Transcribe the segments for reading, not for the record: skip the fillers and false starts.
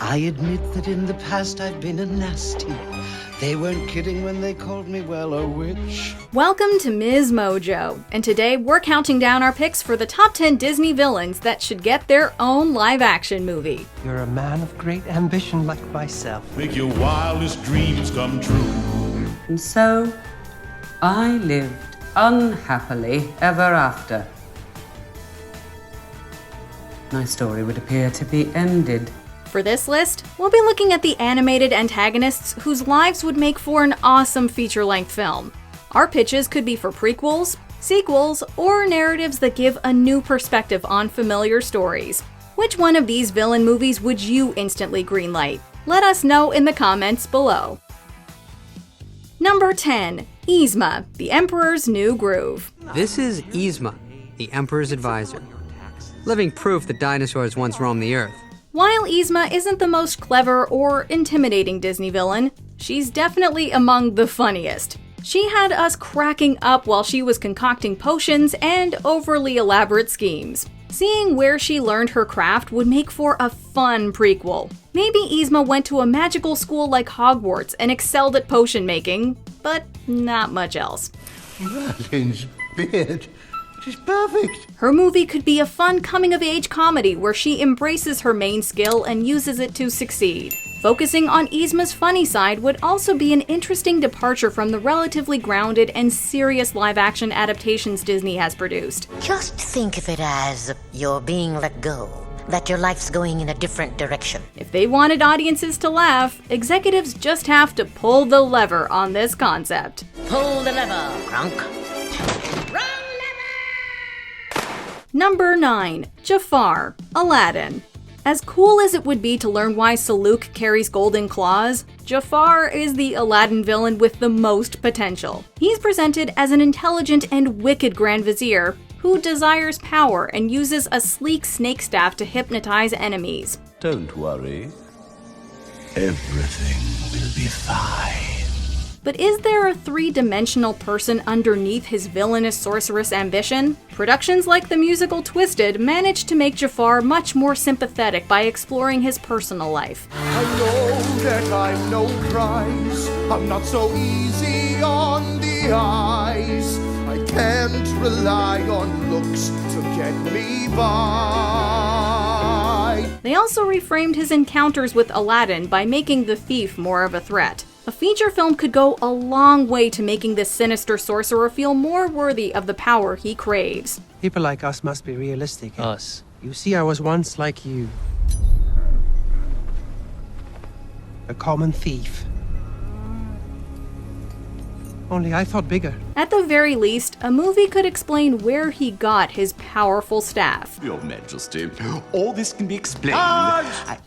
I admit that in the past I've been a nasty. They weren't kidding when they called me, well, a witch. Welcome to MsMojo, and today we're counting down our picks for the top 10 Disney villains that should get their own live-action movie. You're a man of great ambition like myself. Make your wildest dreams come true. And so, I lived unhappily ever after. My story would appear to be ended. For this list, we'll be looking at the animated antagonists whose lives would make for an awesome feature-length film. Our pitches could be for prequels, sequels, or narratives that give a new perspective on familiar stories. Which one of these villain movies would you instantly greenlight? Let us know in the comments below. Number 10. YZMA, the Emperor's New Groove. This is YZMA, the Emperor's advisor. Living proof that dinosaurs once roamed the earth. While YZMA isn't the most clever or intimidating Disney villain, she's definitely among the funniest. She had us cracking up while she was concocting potions and overly elaborate schemes. Seeing where she learned her craft would make for a fun prequel. Maybe YZMA went to a magical school like Hogwarts and excelled at potion making, but not much else. Merlin's beard. It is perfect. Her movie could be a fun coming-of-age comedy where she embraces her main skill and uses it to succeed. Focusing on YZMA's funny side would also be an interesting departure from the relatively grounded and serious live-action adaptations Disney has produced. Just think of it as you're being let go, that your life's going in a different direction. If they wanted audiences to laugh, executives just have to pull the lever on this concept. Pull the lever, Kronk. Number 9. Jafar, Aladdin. As cool as it would be to learn why Saluk carries golden claws, Jafar is the Aladdin villain with the most potential. He's presented as an intelligent and wicked Grand Vizier who desires power and uses a sleek snake staff to hypnotize enemies. Don't worry. Everything will be fine. But is there a three-dimensional person underneath his villainous sorceress ambition? Productions like the musical Twisted managed to make Jafar much more sympathetic by exploring his personal life. I know that I'm no prize. I'm not so easy on the eyes. I can't rely on looks to get me by. They also reframed his encounters with Aladdin by making the thief more of a threat. A feature film could go a long way to making this sinister sorcerer feel more worthy of the power he craves. People like us must be realistic. Us. You see, I was once like you. A common thief. Only I thought bigger. At the very least, a movie could explain where he got his powerful staff. Your Majesty, all this can be explained.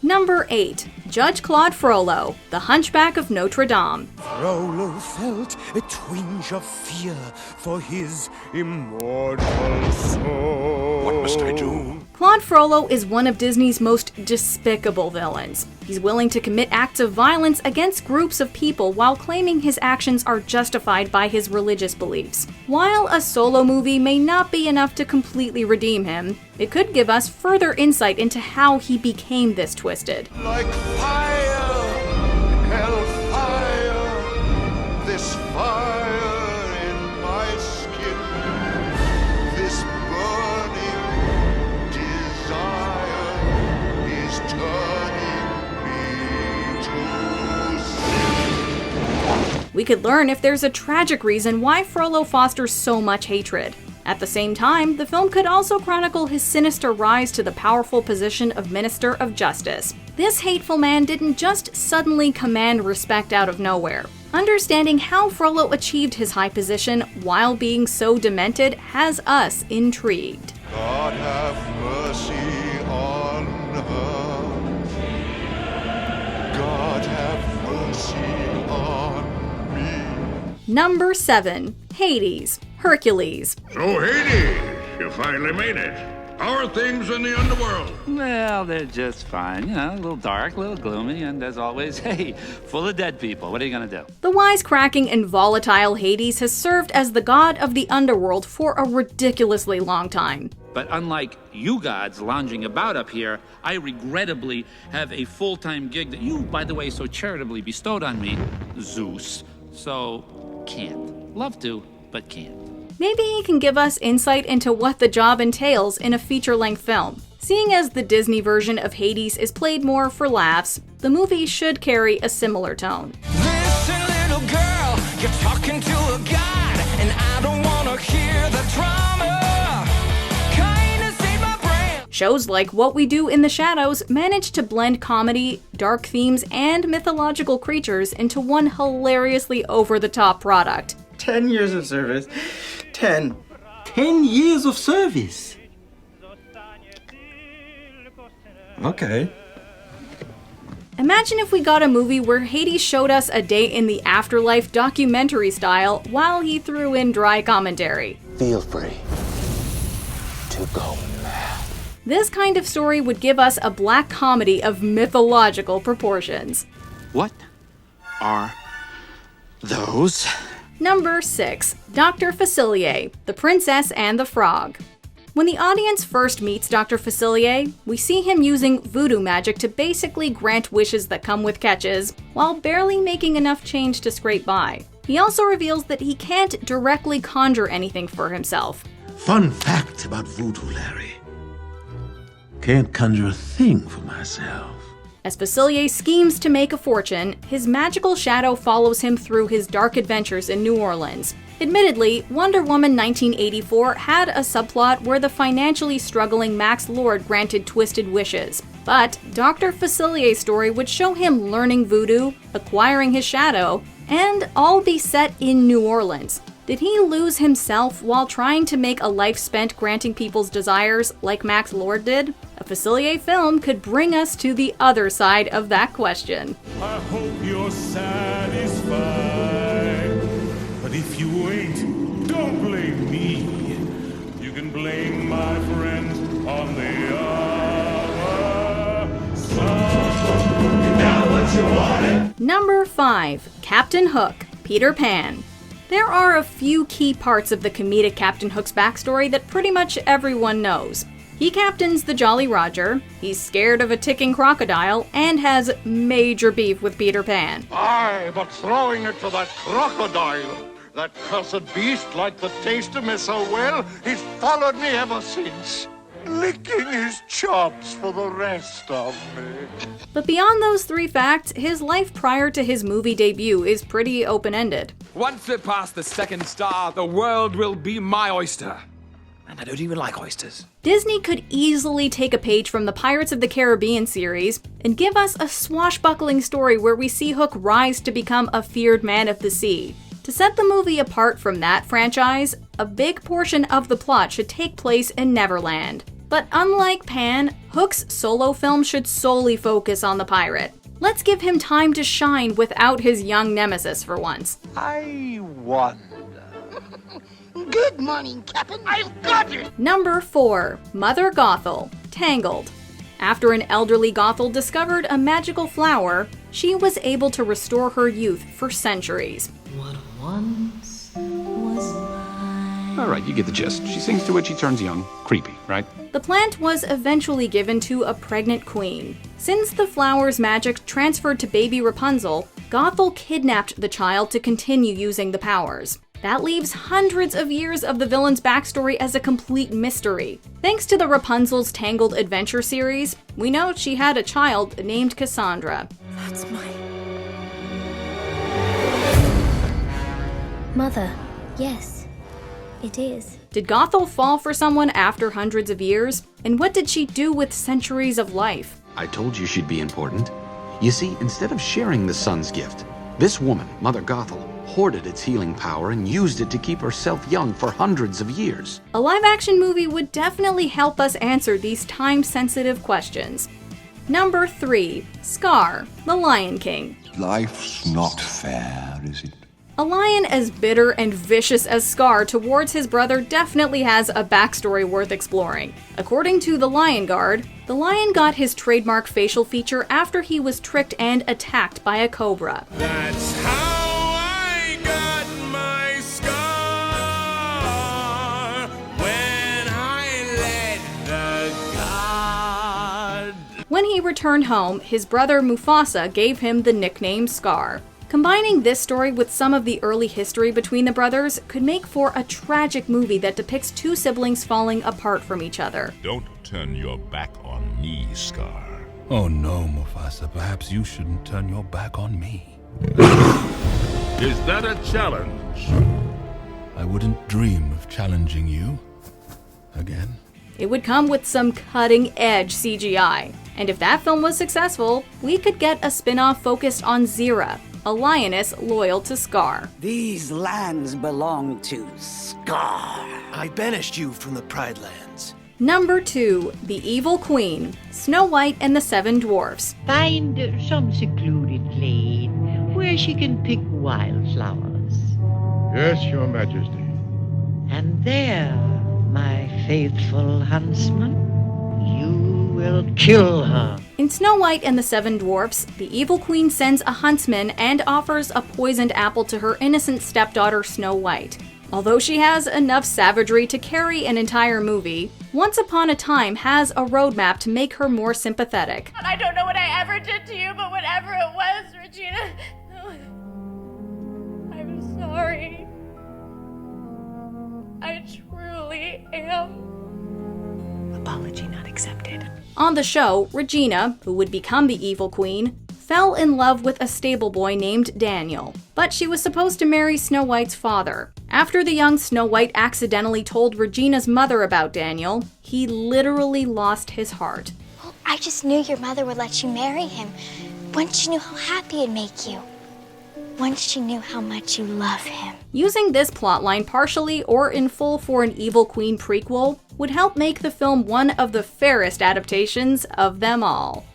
Number 8. Judge Claude Frollo, the Hunchback of Notre Dame. Frollo felt a twinge of fear for his immortal soul. What must I do? Claude Frollo is one of Disney's most despicable villains. He's willing to commit acts of violence against groups of people while claiming his actions are justified by his religious beliefs. While a solo movie may not be enough to completely redeem him, it could give us further insight into how he became this twisted. Like fire, hellfire, this fire in my skin, this burning desire is turning me to sin. We could learn if there's a tragic reason why Frollo fosters so much hatred. At the same time, the film could also chronicle his sinister rise to the powerful position of Minister of Justice. This hateful man didn't just suddenly command respect out of nowhere. Understanding how Frollo achieved his high position while being so demented has us intrigued. God have mercy on her. God have mercy on me. Number 7. Hades, Hercules. So Hades, you finally made it. How are things in the underworld? Well, they're just fine. You know, a little dark, a little gloomy, and as always, hey, full of dead people. What are you gonna do? The wisecracking and volatile Hades has served as the god of the underworld for a ridiculously long time. But unlike you gods lounging about up here, I regrettably have a full-time gig that you, by the way, so charitably bestowed on me, Zeus. So, can't. Love to, but can't. Maybe he can give us insight into what the job entails in a feature-length film. Seeing as the Disney version of Hades is played more for laughs, the movie should carry a similar tone. Listen, little girl, you're talking to a god, and I don't wanna hear the drama. Kinda save my brain. Shows like What We Do in the Shadows manage to blend comedy, dark themes, and mythological creatures into one hilariously over-the-top product. 10 years of service. 10 years of service. Okay. Imagine if we got a movie where Hades showed us a day in the afterlife documentary style while he threw in dry commentary. Feel free to go mad. This kind of story would give us a black comedy of mythological proportions. What are those? Number 6. Dr. Facilier, the Princess and the Frog. When the audience first meets Dr. Facilier, we see him using voodoo magic to basically grant wishes that come with catches, while barely making enough change to scrape by. He also reveals that he can't directly conjure anything for himself. Fun fact about voodoo, Larry. Can't conjure a thing for myself. As Facilier schemes to make a fortune, his magical shadow follows him through his dark adventures in New Orleans. Admittedly, Wonder Woman 1984 had a subplot where the financially struggling Max Lord granted twisted wishes. But Dr. Facilier's story would show him learning voodoo, acquiring his shadow, and all be set in New Orleans. Did he lose himself while trying to make a life spent granting people's desires like Max Lord did? A Facilier film could bring us to the other side of that question. I hope you're satisfied. But if you ain't, don't blame me. You can blame my friend on the other side. Now what you wanted? Number 5. Captain Hook, Peter Pan. There are a few key parts of the comedic Captain Hook's backstory that pretty much everyone knows. He captains the Jolly Roger, he's scared of a ticking crocodile, and has major beef with Peter Pan. Aye, but throwing it to that crocodile, that cursed beast liked the taste of me so well, he's followed me ever since, licking his chops for the rest of me. But beyond those 3 facts, his life prior to his movie debut is pretty open-ended. Once we pass the 2nd star, the world will be my oyster. And I don't even like oysters. Disney could easily take a page from the Pirates of the Caribbean series and give us a swashbuckling story where we see Hook rise to become a feared man of the sea. To set the movie apart from that franchise, a big portion of the plot should take place in Neverland. But unlike Pan, Hook's solo film should solely focus on the pirate. Let's give him time to shine without his young nemesis for once. I wonder. Good morning, Captain. I've got it! Number 4. Mother Gothel, Tangled. After an elderly Gothel discovered a magical flower, she was able to restore her youth for centuries. What once was mine. All right, you get the gist. She sings to it, she turns young. Creepy, right? The plant was eventually given to a pregnant queen. Since the flower's magic transferred to baby Rapunzel, Gothel kidnapped the child to continue using the powers. That leaves hundreds of years of the villain's backstory as a complete mystery. Thanks to the Rapunzel's Tangled Adventure series, we know she had a child named Cassandra. That's my mother. Yes, it is. Did Gothel fall for someone after hundreds of years? And what did she do with centuries of life? I told you she'd be important. You see, instead of sharing the sun's gift, this woman, Mother Gothel, hoarded its healing power and used it to keep herself young for hundreds of years. A live-action movie would definitely help us answer these time-sensitive questions. Number 3. Scar, the Lion King. Life's not fair, is it? A lion as bitter and vicious as Scar towards his brother definitely has a backstory worth exploring. According to the Lion Guard, the lion got his trademark facial feature after he was tricked and attacked by a cobra. That's how I got my scar when I let the god. When he returned home, his brother Mufasa gave him the nickname Scar. Combining this story with some of the early history between the brothers could make for a tragic movie that depicts two siblings falling apart from each other. Don't turn your back on me, Scar. Oh no, Mufasa, perhaps you shouldn't turn your back on me. Is that a challenge? I wouldn't dream of challenging you again. It would come with some cutting-edge CGI. And if that film was successful, we could get a spin-off focused on Zira, a lioness loyal to Scar. These lands belong to Scar. I banished you from the Pride Lands. Number 2, The Evil Queen, Snow White and the Seven Dwarfs. Find some secluded glade where she can pick wildflowers. Yes, Your Majesty. And there, my faithful huntsman, you will kill her. In Snow White and the Seven Dwarfs, the evil queen sends a huntsman and offers a poisoned apple to her innocent stepdaughter Snow White. Although she has enough savagery to carry an entire movie, Once Upon a Time has a roadmap to make her more sympathetic. I don't know what I ever did to you, but whatever it was, Regina, I'm sorry. I truly am. Apology not accepted. On the show, Regina, who would become the evil queen, fell in love with a stable boy named Daniel, but she was supposed to marry Snow White's father. After the young Snow White accidentally told Regina's mother about Daniel, he literally lost his heart. Well, I just knew your mother would let you marry him once she knew how happy it'd make you. Once she knew how much you love him. Using this plotline partially or in full for an Evil Queen prequel would help make the film one of the fairest adaptations of them all.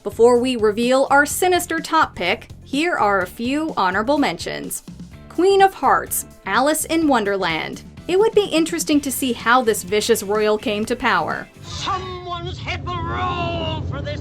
Before we reveal our sinister top pick, here are a few honorable mentions. Queen of Hearts, Alice in Wonderland. It would be interesting to see how this vicious royal came to power. Someone's head will roll for this.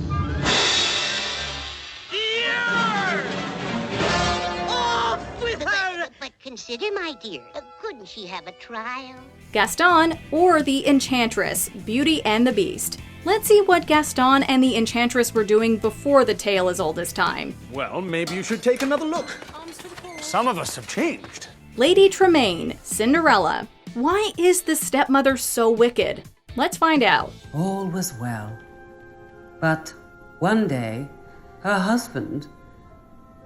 Off with her! But consider, my dear, couldn't she have a trial? Gaston, or the Enchantress, Beauty and the Beast. Let's see what Gaston and the Enchantress were doing before the tale as old as time. Well, maybe you should take another look. Some of us have changed. Lady Tremaine, Cinderella. Why is the stepmother so wicked? Let's find out. All was well. But one day, her husband,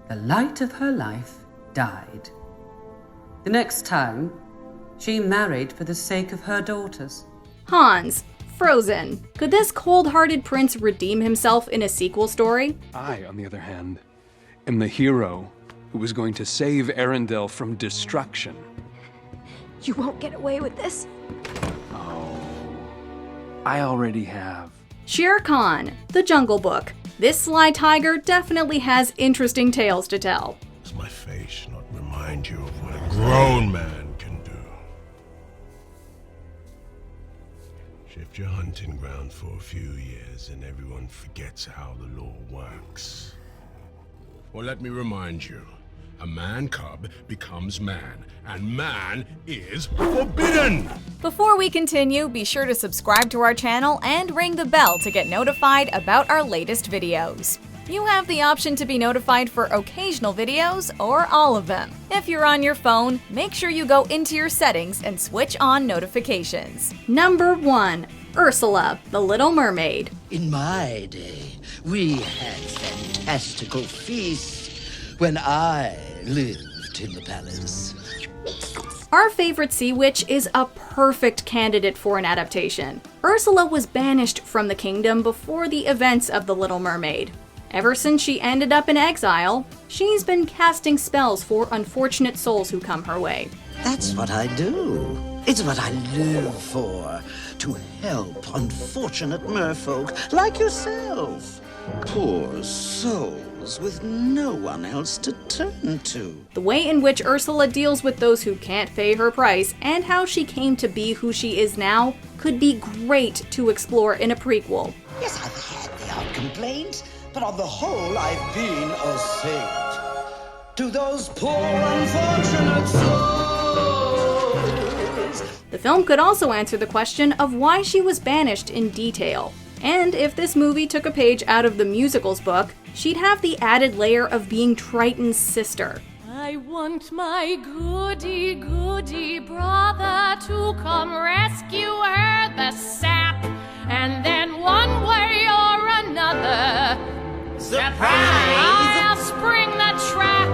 the light of her life, died. The next time, she married for the sake of her daughters. Hans, Frozen. Could this cold-hearted prince redeem himself in a sequel story? I, on the other hand, am the hero who was going to save Arendelle from destruction. You won't get away with this. Oh, I already have. Shere Khan, The Jungle Book. This sly tiger definitely has interesting tales to tell. Does my face not remind you of what a grown man can do? Shift your hunting ground for a few years and everyone forgets how the law works. Well, let me remind you, a man cub becomes man, and man is forbidden! Before we continue, be sure to subscribe to our channel and ring the bell to get notified about our latest videos. You have the option to be notified for occasional videos or all of them. If you're on your phone, make sure you go into your settings and switch on notifications. Number 1. Ursula, The Little Mermaid. In my day, we had fantastical feasts when I lived in the palace. Our favorite sea witch is a perfect candidate for an adaptation. Ursula was banished from the kingdom before the events of The Little Mermaid. Ever since she ended up in exile, she's been casting spells for unfortunate souls who come her way. That's what I do. It's what I live for. To help unfortunate merfolk like yourself. Poor souls with no one else to turn to. The way in which Ursula deals with those who can't pay her price and how she came to be who she is now could be great to explore in a prequel. Yes, I've had the odd complaint, but on the whole, I've been a saint. To those poor unfortunate souls. The film could also answer the question of why she was banished in detail. And if this movie took a page out of the musical's book, she'd have the added layer of being Triton's sister. I want my goody brother to come rescue her, the sap, and then one way or another, surprise! I'll spring the trap.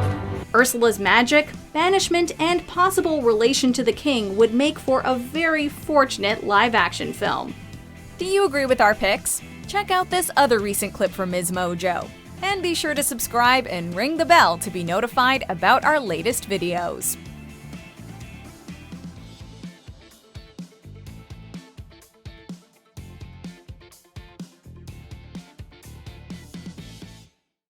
Ursula's magic, banishment, and possible relation to the king would make for a very fortunate live-action film. Do you agree with our picks? Check out this other recent clip from MsMojo. And be sure to subscribe and ring the bell to be notified about our latest videos.